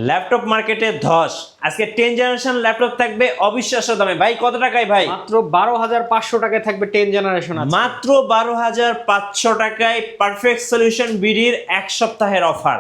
Laptop মার্কেটে ধস। আজকে 10 জেনারেশন ল্যাপটপ থাকবে অবিশ্বাস্য দামে। ভাই কত টাকায় ভাই? মাত্র 12,500 টাকায় থাকবে 10 জেনারেশন আছে। মাত্র 12,500 টাকায় পারফেক্ট সলিউশন বিডির এক সপ্তাহের অফার।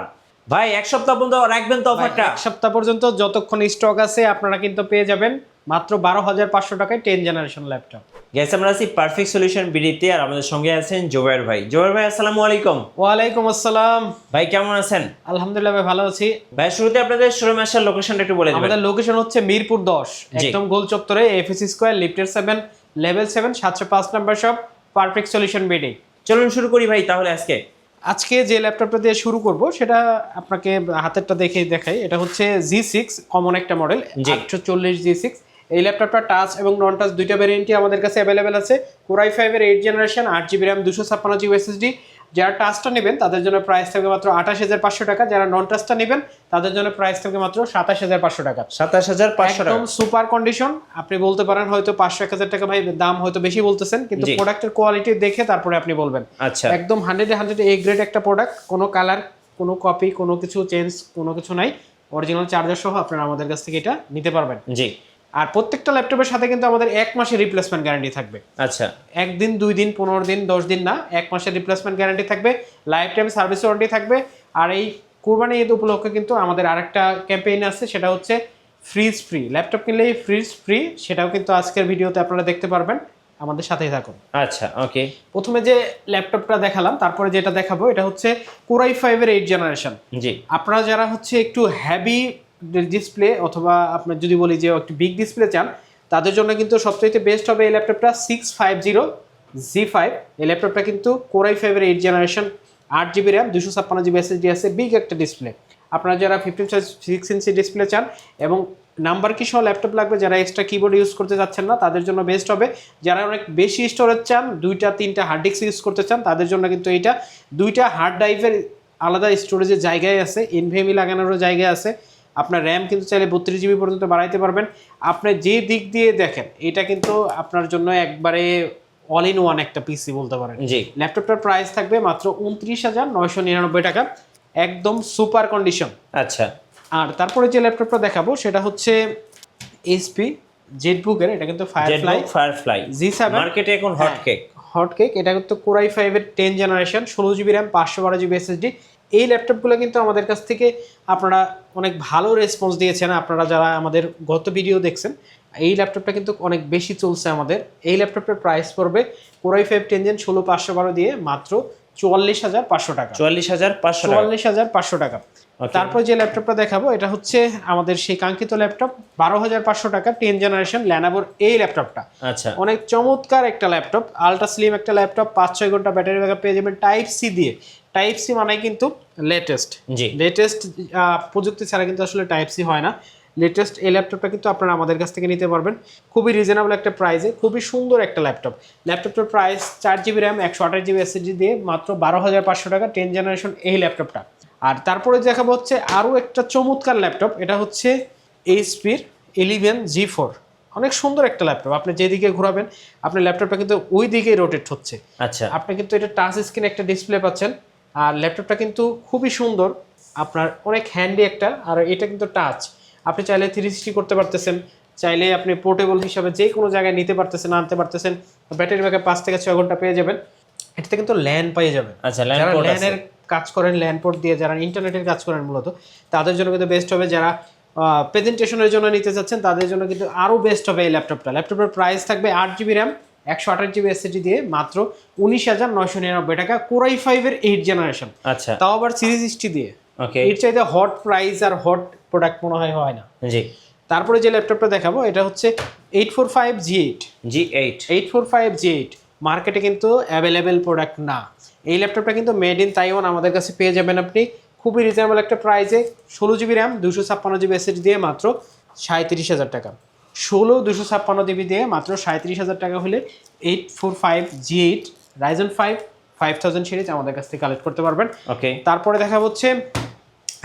ভাই এক সপ্তাহ পর্যন্ত রাখবেন তো অফারটা? এক সপ্তাহ পর্যন্ত যতক্ষণ স্টক আছে আপনারা কিন্তু পেয়ে যাবেন মাত্র 12,500 টাকায় 10 জেনারেশন ল্যাপটপ। গ্যাস আমরা আছি পারফেক্ট সলিউশন বিডিতে, আর আমাদের সঙ্গে আছেন জোবায়ের ভাই। জোবায়ের ভাই আসসালামু আলাইকুম। ওয়ালাইকুম আসসালাম। ভাই কেমন আছেন? আলহামদুলিল্লাহ ভাই ভালো আছি। ভাই শুরুতে আপনাদের শোরুম আসার লোকেশনটা একটু বলে দিবেন। আমাদের লোকেশন হচ্ছে মিরপুর 10, একদম গোল চত্বরে, এফএসসি স্কয়ার, লিফটের 7, level 7, 705 number shop, perfect solution BD. চলুন শুরু করি ভাই তাহলে। আজকে যে ল্যাপটপটা দিয়ে শুরু করব সেটা আপনাকে হাতেরটা দেখে দেখাই। এটা হচ্ছে G6 কমন একটা মডেল, 840 G6। এই ল্যাপটপটা টাচ এবং নন টাচ দুইটা ভ্যারিয়েন্টই আমাদের কাছে অ্যাভেলেবেল আছে। Core i5 এর 8 generation, 8GB RAM, 256GB SSD। যারা টাচটা নেবেন তাদের জন্য প্রাইস থাকবে মাত্র 28,500 টাকা। যারা নন টাচটা নেবেন তাদের জন্য প্রাইস থাকবে মাত্র 27,500 টাকা। 27,500 টাকা, একদম সুপার কন্ডিশন। আপনি বলতে পারেন হয়তো 500-1,000 টাকা ভাই দাম হয়তো বেশি বলতেছেন, কিন্তু প্রোডাক্টের কোয়ালিটি দেখে তারপরে আপনি বলবেন। আচ্ছা, একদম 100 এ গ্রেড একটা প্রোডাক্ট। কোনো কালার, কোনো কপি, কোনো কিছু চেঞ্জ, কোনো কিছু নাই। অরিজিনাল চার্জার সহ আপনারা আমাদের কাছ থেকে এটা নিতে পারবেন। জি। আর প্রত্যেকটা ল্যাপটপের সাথে কিন্তু আমাদের 1 মাসের রিপ্লেসমেন্ট গ্যারান্টি থাকবে। আচ্ছা, 1 দিন, 2 দিন, 15 দিন, 10 দিন না, 1 মাসের রিপ্লেসমেন্ট গ্যারান্টি থাকবে, লাইফ টাইম সার্ভিস ওয়ারেন্টি থাকবে। আর এই কুরবানি ঈদ উপলক্ষে কিন্তু আমাদের আরেকটা ক্যাম্পেইন আছে, সেটা হচ্ছে ফ্রিজ ফ্রি। ল্যাপটপ কিনলেই ফ্রিজ ফ্রি, সেটাও কিন্তু আজকের ভিডিওতে আপনারা দেখতে পারবেন। আমাদের সাথেই থাকুন। আচ্ছা, ওকে। প্রথমে যে ল্যাপটপটা দেখালাম, তারপরে যেটা দেখাবো এটা হচ্ছে Core i5 এর 8 জেনারেশন। জি। আপনারা যারা হচ্ছে একটু হেভি ডিসপ্লে অথবা আপনার যদি বলি যে একটু বিগ ডিসপ্লে চান, তাদের জন্য কিন্তু সবচেয়ে বেস্ট হবে এই ল্যাপটপটা 650 G5। এই ল্যাপটপটা কিন্তু Core i5 এর 8 generation, 8GB RAM, 256GB SSD আছে, বিগ একটা ডিসপ্লে। আপনারা যারা 56 ইঞ্চি ডিসপ্লে চান এবং নাম্বার কি সহ ল্যাপটপ লাগবে, যারা এক্সট্রা কিবোর্ড ইউজ করতে যাচ্ছেন না তাদের জন্য বেস্ট হবে। যারা অনেক বেশি স্টোরেজ চান, 2-3টা হার্ড ডিস্ক ইউজ করতে চান, তাদের জন্য কিন্তু এইটা 2টা হার্ড ড্রাইভের আলাদা স্টোরেজের জায়গায় আছে, এনভিএমই লাগানোরও জায়গা আছে। আপনার র্যাম কিন্তু চাইলে 32GB পর্যন্ত বাড়াইতে পারবেন। আপনি যে দিক দিয়ে দেখেন এটা কিন্তু আপনার জন্য একবারে অল ইন ওয়ান একটা পিসি বলতে পারেন। জি। ল্যাপটপটার প্রাইস থাকবে মাত্র 29,999 টাকা, একদম সুপার কন্ডিশন। আচ্ছা। আর তারপরে যে ল্যাপটপটা দেখাবো সেটা হচ্ছে এইচপি জেটবুকের, এটা কিন্তু ফায়ারফ্লাই G7 মার্কেটে এখন হট কেক। Hot cake. এটা কিন্তু Core i5 এর 10 generation, 16GB RAM, 512GB SSD। এই ল্যাপটপগুলো কিন্তু আমাদের কাছ থেকে আপনারা অনেক ভালো রেসপন্স দিয়েছেন। আপনারা যারা আমাদের গত ভিডিও দেখছেন, এই ল্যাপটপটা কিন্তু অনেক বেশি চলছে আমাদের। এই ল্যাপটপের প্রাইস পড়বে Core i5 10 জেন 16/512 দিয়ে মাত্র 44,500 টাকা। 44,500 টাকা। তারপর যে ল্যাপটপটা দেখাবো এটা হচ্ছে আমাদের সেই কাঙ্ক্ষিত ল্যাপটপ, 12,500 টাকা, 10 জেনারেশন ল্যানোভোর এই ল্যাপটপটা। আচ্ছা, অনেক চমৎকার একটা ল্যাপটপ, আলট্রা স্লিম একটা ল্যাপটপ, 5-6 ঘন্টা ব্যাটারি ব্যাকআপ পেয়ে যাবেন টাইপ সি দিয়ে। টাইপ সি মানে কিন্তু লেটেস্ট প্রযুক্তি ছাড়া কিন্তু আসলে টাইপ সি হয় না। লেটেস্ট এই ল্যাপটপটা কিন্তু আপনারা আমাদের কাছ থেকে নিতে পারবেন খুবই রিজনেবল একটা প্রাইসে। খুবই সুন্দর একটা ল্যাপটপ। ল্যাপটপটার price 4GB RAM, 128GB SSD দিয়ে মাত্র 12,500 টাকা, 10 জেনারেশন এই ল্যাপটপটা। আর তারপরে দেখাবো হচ্ছে আরও একটা চমৎকার ল্যাপটপ, এটা হচ্ছে এইচপির 11 G4। অনেক সুন্দর একটা ল্যাপটপ। আপনি যেদিকে ঘোরাবেন আপনার ল্যাপটপটা কিন্তু ওই দিকেই রোটেট হচ্ছে। আচ্ছা। আপনি কিন্তু এটা টাচ স্ক্রিন একটা ডিসপ্লে পাচ্ছেন। আর ল্যাপটপটা কিন্তু খুবই সুন্দর, আপনার অনেক হ্যান্ডি একটা। আর এটা কিন্তু টাচ, আপনি চাইলে 360 করতে পারতেছেন, চাইলে আপনি পোর্টেবল হিসাবে যে কোনো জায়গায় নিতে পারতেছেন, আনতে পারতেছেন। ব্যাটারি ব্যাকআপ 5 থেকে 6 ঘন্টা পেয়ে যাবেন। এটাতে কিন্তু ল্যান পেয়ে যাবেন। আচ্ছা, যারা ল্যানের কাজ করেন, ল্যান পোর্ট দিয়ে যারা ইন্টারনেটের কাজ করেন মূলত, তাদের জন্য কিন্তু বেস্ট হবে। যারা প্রেজেন্টেশনের জন্য নিতে চাচ্ছেন তাদের জন্য কিন্তু আরও বেস্ট হবে এই ল্যাপটপটা। ল্যাপটপের প্রাইস থাকবে 8GB RAM, 128GB SSD দিয়ে মাত্র 19,999 টাকা, Core i5 এর 8 জেনারেশন। আচ্ছা, তাও আবার সিরিজ এইচটি দিয়ে। ওকে। এর চাইতে হট প্রাইস আর হট প্রোডাক্ট মনে হয় না। জি। তারপরে যে ল্যাপটপটা দেখাবো এটা হচ্ছে 845 G8 মার্কেটে কিন্তু অ্যাভেলেবেল প্রোডাক্ট না। এই ল্যাপটপটা কিন্তু মেড ইন তাইওয়ান আমাদের কাছে পেয়ে যাবেন আপনি খুবই রিজনেবল একটা প্রাইসে। 16GB RAM, 256GB SSD দিয়ে মাত্র 37,000 টাকা। 256GB দিয়ে মাত্র 37,000 টাকা হলে 845 G8 Ryzen 5 5000 সিরিজ আমাদের কাছ থেকে কালেক্ট করতে পারবেন। ওকে। তারপরে দেখা হচ্ছে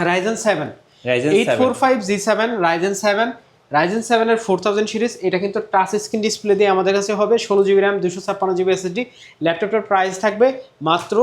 Ryzen 7 845 G7 Ryzen 7 এর 4000 সিরিজ। এটা কিন্তু টাচ স্ক্রিন ডিসপ্লে দিয়ে আমাদের কাছে হবে, 16GB RAM, 256GB SSD। ল্যাপটপটার price থাকবে মাত্র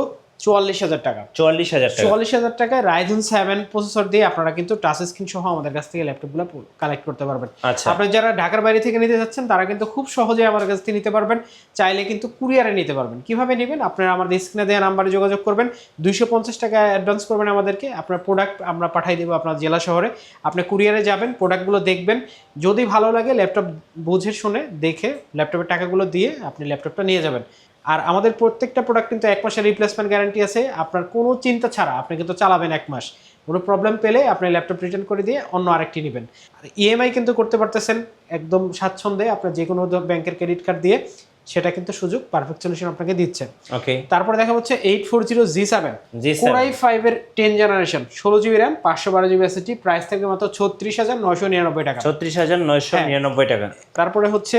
44,000 টাকা। 44,000 টাকা। 44,000 টাকায় Ryzen 7 প্রসেসর দিয়ে আপনারা কিন্তু টাচ স্ক্রিন সহ আমাদের কাছ থেকে ল্যাপটপগুলো কালেক্ট করতে পারবেন। আচ্ছা। আপনারা যারা ঢাকার বাইরে থেকে নিতে যাচ্ছেন তারা কিন্তু খুব সহজেই আমার কাছ থেকে নিতে পারবেন, চাইলে কিন্তু কুরিয়ারে নিতে পারবেন। কিভাবে নেবেন? আপনারা আমাদের স্ক্রিনে দেওয়া নাম্বারে যোগাযোগ করবেন, 250 টাকা অ্যাডভান্স করবেন আমাদেরকে, আপনার প্রোডাক্ট আমরা পাঠিয়ে দেবো আপনার জেলা শহরে। আপনি কুরিয়ারে যাবেন, প্রোডাক্টগুলো দেখবেন, যদি ভালো লাগে ল্যাপটপ বুঝে শুনে দেখে ল্যাপটপের টাকাগুলো দিয়ে আপনি ল্যাপটপটা নিয়ে যাবেন। আর আমাদের প্রত্যেকটা প্রোডাক্ট কিন্তু 1 মাসের রিপ্লেসমেন্ট গ্যারান্টি আছে। আপনার কোনো চিন্তা ছাড়া আপনি কিন্তু চালাবেন 1 মাস। কোনো প্রবলেম পেলে আপনি ল্যাপটপ রিটার্ন করে দিয়ে অন্য আরেকটি নেবেন। আর ইএমআই কিন্তু করতে পারতেছেন একদম স্বাচ্ছন্দ্যে, আপনার যে কোনো ব্যাংকের ক্রেডিট কার্ড দিয়ে, সেটা কিন্তু সুযোগ পারফেক্ট সলিউশন আপনাকে দিচ্ছে। ওকে। তারপরে দেখা হচ্ছে 840G7 Core i5 এর 10 generation, 16GB RAM, 512GB SSD, price থেকে মাত্র 36,999 টাকা। 36,999 টাকা। তারপরে হচ্ছে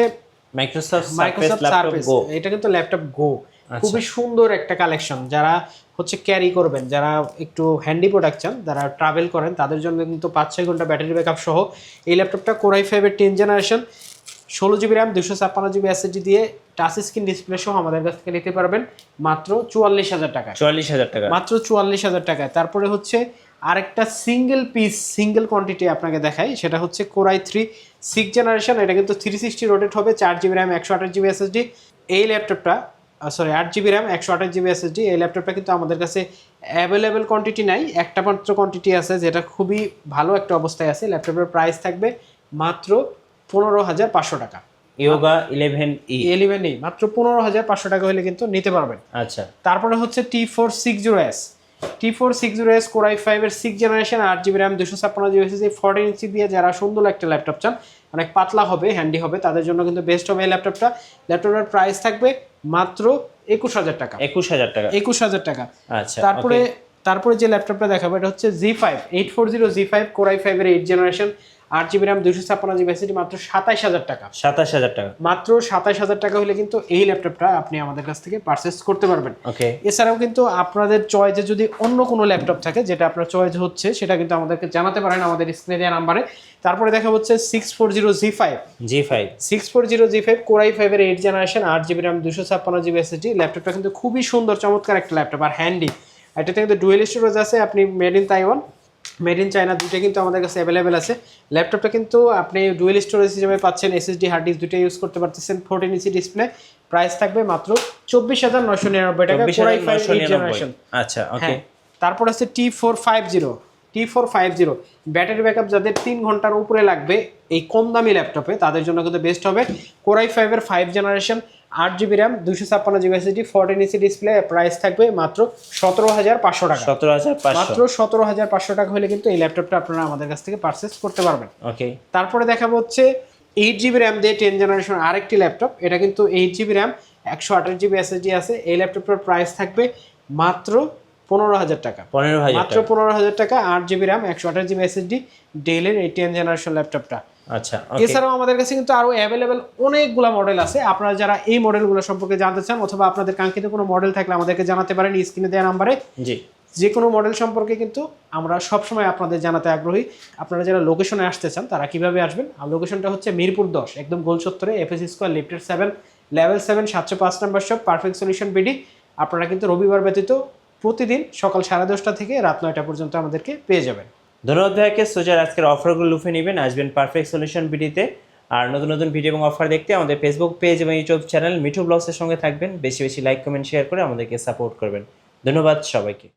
মাইক্রোসফট সারফেস গো। এটা কিন্তু ল্যাপটপ গো, খুবই সুন্দর একটা কালেকশন। যারা হচ্ছে ক্যারি করবেন, যারা একটু হ্যান্ডি প্রোডাক্ট চান, যারা ট্রাভেল করেন, তাদের জন্য কিন্তু 5-6 ঘন্টা ব্যাটারি ব্যাকআপ সহ এই ল্যাপটপটা Core i5 এর 10 generation, 16GB RAM, 256GB SSD দিয়ে টাচ স্ক্রিন ডিসপ্লে সহ আমাদের কাছ থেকে নিতে পারবেন মাত্র 44,000 টাকা। 44,000 টাকা, মাত্র 44,000 টাকায়। তারপরে হচ্ছে আরেকটা সিঙ্গেল পিস সিঙ্গেল কোয়ান্টিটি আপনাকে দেখাই, সেটা হচ্ছে Core i3 6 জেনারেশন। এটা কিন্তু 360 রোটেট হবে, 4GB RAM, 128GB SSD। এই ল্যাপটপটা 8GB RAM, 128GB SSD। এই ল্যাপটপটা কিন্তু আমাদের কাছে অ্যাভেলেবেল কোয়ান্টিটি নাই, একটা মাত্র কোয়ান্টিটি আছে, যেটা খুবই ভালো একটা অবস্থায় আছে। ল্যাপটপের প্রাইস থাকবে মাত্র 15,500 টাকা। ইয়োগা 11e মাত্র 15,500 টাকা হলে কিন্তু নিতে পারবেন। আচ্ছা। তারপরে হচ্ছে T460S Core i5 এর 6 generation, 8GB RAM, 256GB SSD, 14 ইঞ্চি দিয়ে যারা সুন্দর একটা ল্যাপটপ চান, অনেক পাতলা হবে, হ্যান্ডি হবে, তাদের জন্য কিন্তু বেস্ট হবে এই ল্যাপটপটা। ল্যাপটপের প্রাইস থাকবে মাত্র 21,000 টাকা। 21,000 টাকা। 21,000 টাকা। আচ্ছা। তারপরে যে ল্যাপটপটা দেখাবো এটা হচ্ছে Z5 840Z5 Core i5 এর 8 generation, 8GB RAM, 256GB SSD, মাত্র 27,000 টাকা। 27,000 টাকা। মাত্র 27,000 টাকা হলে কিন্তু এই ল্যাপটপটা আপনি আমাদের কাছ থেকে পারচেস করতে পারবেন। ওকে। এছাড়াও কিন্তু আপনাদের চয়েসে যদি অন্য কোনো ল্যাপটপ থাকে, যেটা আপনার চয়েস হচ্ছে, সেটা কিন্তু আমাদেরকে জানাতে পারেন আমাদের স্ক্রিনে দেওয়া নাম্বারে। তারপরে দেখা হচ্ছে 640Z5 Core i5 এর 8 generation, 8GB RAM, 256GB SSD। ল্যাপটপটা কিন্তু খুবই সুন্দর, চমৎকার একটা ল্যাপটপ আর হ্যান্ডি। এটাতে কিন্তু ডুয়েল স্টোরেজ আছে, আপনি made in Taiwan, made in China দুটো কিন্তু আমাদের কাছে অ্যাভেলেবেল আছে। ল্যাপটপটা কিন্তু আপনি ডুয়েল স্টোরেজ হিসেবে পাচ্ছেন, SSD হার্ড ডিস্ক দুটো ইউজ করতে পারতেছেন, 14 ইঞ্চি ডিসপ্লে। প্রাইস থাকবে মাত্র 24,999 টাকা। Core i5 8 generation. আচ্ছা। ওকে। তারপর আছে T450 ব্যাটারি ব্যাকআপ যাদের 3 ঘন্টার উপরে লাগবে এই কম দামি ল্যাপটপে, তাদের জন্য কিন্তু বেস্ট হবে। Core i5 এর 5 generation, 8GB RAM, 256GB SSD, 14 inch display. Price থাকবে মাত্র 17,500 টাকা। 17,500। মাত্র 17,500 টাকা হলে কিন্তু এই ল্যাপটপটা আপনারা আমাদের কাছ থেকে পারচেস করতে পারবেন। ওকে। তারপরে দেখাবো হচ্ছে 8GB RAM দিয়ে 10 জেনারেশন আরেকটি ল্যাপটপ। এটা কিন্তু 8GB RAM, 128GB SSD আছে। এই ল্যাপটপটার প্রাইস থাকবে মাত্র 15,000 টাকা। 15,000 মাত্র 15,000 টাকা, 8GB RAM, 128GB SSD, ডেলের এই 10 জেনারেশন ল্যাপটপটা। আচ্ছা। এছাড়াও আমাদের কাছে কিন্তু আরো অ্যাভেলেবেল অনেকগুলো মডেল আছে। আপনারা যারা এই মডেলগুলো সম্পর্কে জানতে চান অথবা আপনাদের কাঙ্ক্ষিত কোনো মডেল থাকলে আমাদেরকে জানাতে পারেন স্ক্রিনে দেওয়া নাম্বারে। জি। যে কোনো মডেল সম্পর্কে কিন্তু আমরা সবসময় আপনাদের জানাতে আগ্রহী। আপনারা যারা লোকেশনে আসতে চান তারা কিভাবে আসবেন? আর লোকেশনটা হচ্ছে মিরপুর 10, একদম গোল চত্বরে, FS স্কয়ার, লিফটের 7, লেভেল 7, 705 নম্বর শপ, পারফেক্ট সলিউশন বিডি। আপনারা কিন্তু রবিবার ব্যতীত প্রতিদিন সকাল 10:30 থেকে রাত 9টা পর্যন্ত আমাদেরকে পেয়ে যাবেন। ধন্যবাদ ভাইকে। সোজার আজকের অফারগুলো লুফে নেবেন, আসবেন পারফেক্ট সলিউশন বিডিতে। আর নতুন নতুন ভিডিও এবং অফার দেখতে আমাদের ফেসবুক পেজ এবং ইউটিউব চ্যানেল মিঠু ব্লগসের সঙ্গে থাকবেন। বেশি বেশি লাইক, কমেন্ট, শেয়ার করে আমাদেরকে সাপোর্ট করবেন। ধন্যবাদ সবাইকে।